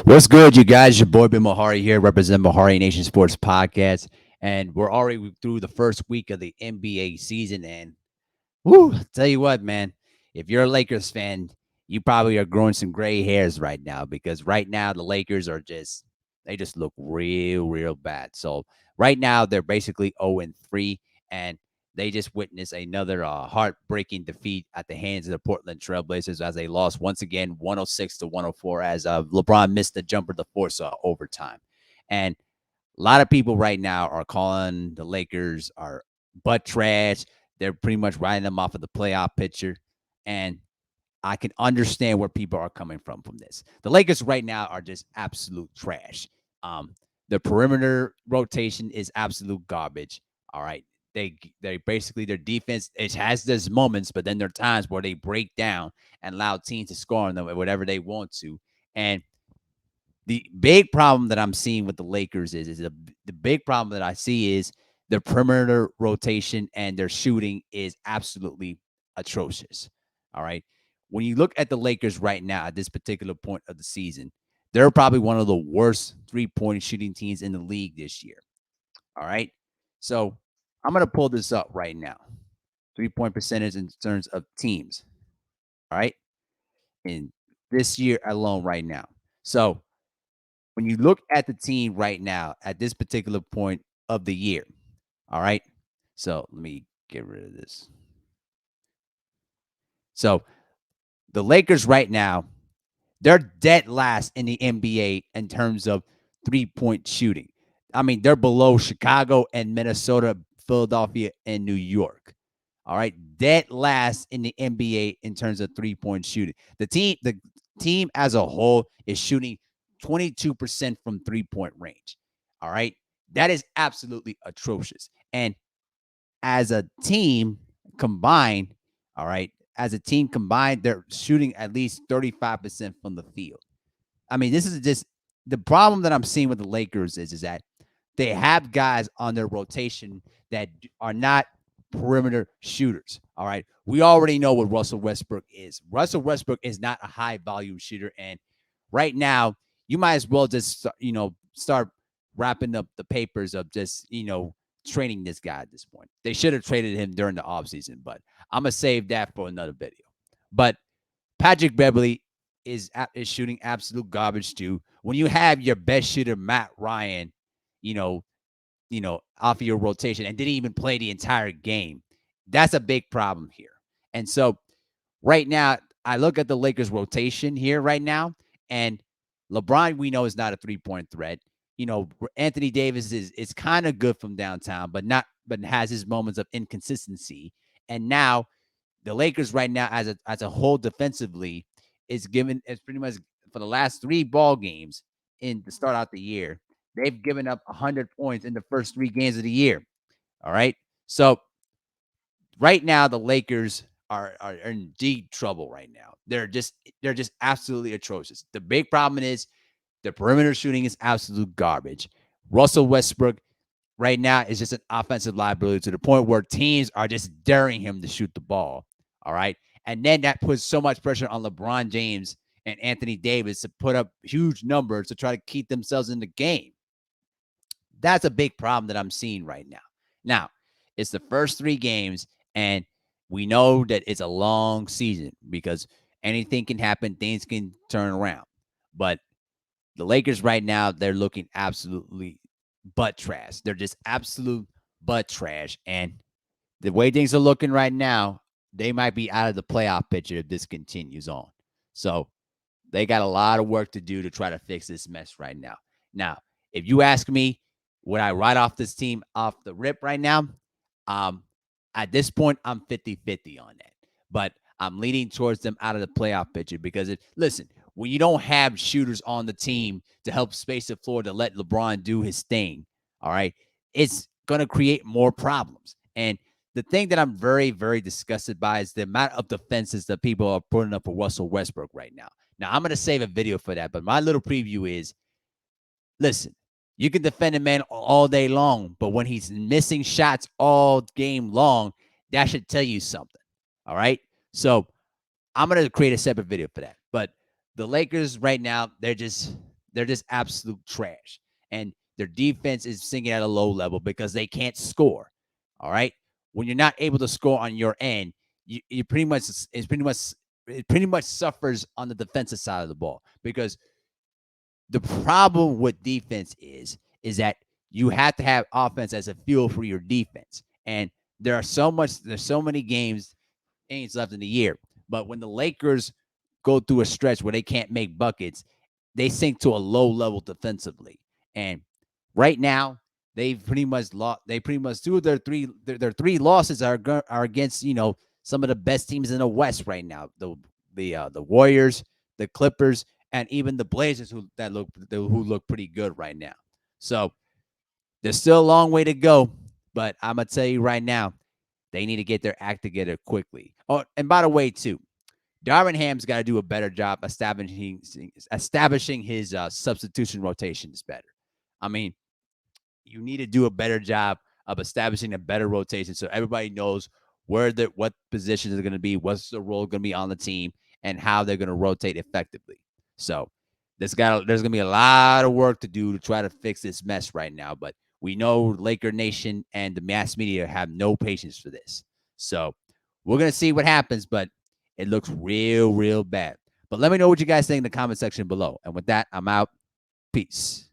What's good, you guys? Your boy Ben Mahari here, represent Mahari Nation Sports Podcast. And we're already through the first week of the NBA season. And whoo, tell you what, man, if you're a Lakers fan, you probably are growing some gray hairs right now because right now the Lakers are they just look real bad. So right now they're basically 0-3, and they just witnessed another heartbreaking defeat at the hands of the Portland Trailblazers as they lost once again 106 to 104 as LeBron missed the jumper to force overtime. And a lot of people right now are calling the Lakers are butt trash. They're pretty much writing them off of the playoff picture. And I can understand where people are coming from this. The Lakers right now are just absolute trash. Um, the perimeter rotation is absolute garbage. All right. They basically their defense, it has those moments, but then there are times where they break down and allow teams to score on them at whatever they want to. And the big problem that I'm seeing with the Lakers the big problem that I see is their perimeter rotation and their shooting is absolutely atrocious. All right. When you look at the Lakers right now at this particular point of the season, they're probably one of the worst 3-point shooting teams in the league this year. All right. So I'm going to pull this up right now. 3-point percentage in terms of teams. All right. In this year alone, right now. So when you look at the team right now at this particular point of the year, all right. So let me get rid of this. So the Lakers right now, they're dead last in the NBA in terms of 3-point shooting. I mean, they're below Chicago and Minnesota, Philadelphia, and New York. All right. Dead last in the NBA in terms of 3-point shooting. The team as a whole is shooting 22% from 3-point range. All right. That is absolutely atrocious. And as a team combined, all right, as a team combined, they're shooting at least 35% from the field. I mean, this is just the problem that I'm seeing with the Lakers is that they have guys on their rotation that are not perimeter shooters. All right. We already know what Russell Westbrook is. Russell Westbrook is not a high volume shooter. And right now, you might as well just, start wrapping up the papers of just, trading this guy at this point. They should have traded him during the offseason, but I'm going to save that for another video. But Patrick Beverly is shooting absolute garbage too. When you have your best shooter Matt Ryan, you know, off of your rotation and didn't even play the entire game, that's a big problem here. And so right now, I look at the Lakers rotation here right now, and LeBron we know is not a 3-point threat. Anthony Davis is kind of good from downtown, but has his moments of inconsistency. And now the Lakers right now as a whole defensively is pretty much for the last 3 ball games in to start out the year, they've given up 100 points in the first 3 games of the year. All right. So right now the Lakers are in deep trouble right now. They're just absolutely atrocious. The big problem is the perimeter shooting is absolute garbage. Russell Westbrook right now is just an offensive liability to the point where teams are just daring him to shoot the ball. All right. And then that puts so much pressure on LeBron James and Anthony Davis to put up huge numbers to try to keep themselves in the game. That's a big problem that I'm seeing right now. Now, it's the first 3 games, and we know that it's a long season because anything can happen, things can turn around. But the Lakers right now, they're looking absolutely butt trash. They're just absolute butt trash. And the way things are looking right now, they might be out of the playoff picture if this continues on. So they got a lot of work to do to try to fix this mess right now. Now, if you ask me, would I write off this team off the rip right now? Um, at this point, I'm 50-50 on that. But I'm leaning towards them out of the playoff picture because listen, when you don't have shooters on the team to help space the floor to let LeBron do his thing, all right, it's going to create more problems. And the thing that I'm very, very disgusted by is the amount of defenses that people are putting up for Russell Westbrook right now. Now, I'm going to save a video for that, but my little preview is listen, you can defend a man all day long, but when he's missing shots all game long, that should tell you something. All right. So I'm going to create a separate video for that. But the Lakers right now, They're just absolute trash. And their defense is sinking at a low level because they can't score. All right. When you're not able to score on your end, you pretty much it pretty much suffers on the defensive side of the ball, because the problem with defense is that you have to have offense as a fuel for your defense. And there's so many games left in the year. But when the Lakers go through a stretch where they can't make buckets, they sink to a low level defensively. And right now, they've pretty much lost. They pretty much two of their three losses are against some of the best teams in the West right now. The Warriors, the Clippers, and even the Blazers, who look pretty good right now. So there's still a long way to go, but I'm gonna tell you right now, they need to get their act together quickly. Oh, and by the way, too, Darvin Ham's got to do a better job establishing his substitution rotations better. I mean, you need to do a better job of establishing a better rotation so everybody knows what positions are going to be, what's the role going to be on the team, and how they're going to rotate effectively. So there's going to be a lot of work to do to try to fix this mess right now. But we know Laker Nation and the mass media have no patience for this. So we're going to see what happens, but it looks real, real bad. But let me know what you guys think in the comment section below. And with that, I'm out. Peace.